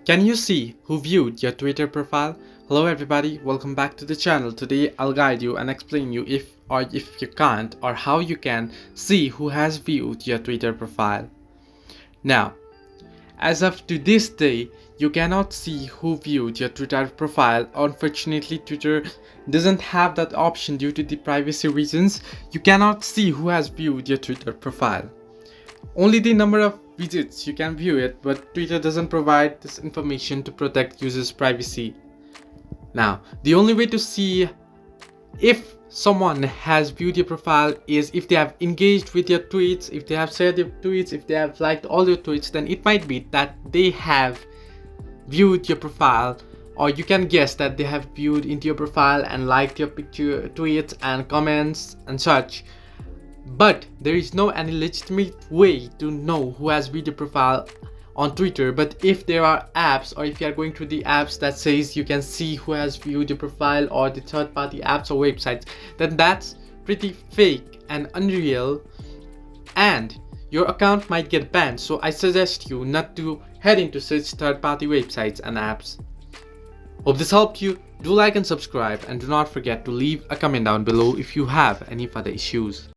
Can you see who viewed your Twitter profile? Hello everybody, welcome back to the channel. Today I'll guide you and explain you if you can't or how you can see who has viewed your Twitter profile. Now, as of to this day, you cannot see who viewed your Twitter profile. Unfortunately, Twitter doesn't have that option due to the privacy reasons. You cannot see who has viewed your Twitter profile. Only the number of visits you can view it, but Twitter doesn't provide this information to protect users' privacy. Now, the only way to see if someone has viewed your profile is if they have engaged with your tweets, if they have shared your tweets, if they have liked all your tweets, then it might be that they have viewed your profile, or you can guess that they have viewed into your profile and liked your picture, tweets and comments and such. But there is no any legitimate way to know who has viewed your profile on Twitter. But if there are apps, or if you are going through the apps that says you can see who has viewed your profile, or the third-party apps or websites, then that's pretty fake and unreal, and your account might get banned. So I suggest you not to head into such third-party websites and apps. Hope this helped you. Do like and subscribe, and do not forget to leave a comment down below if you have any further issues.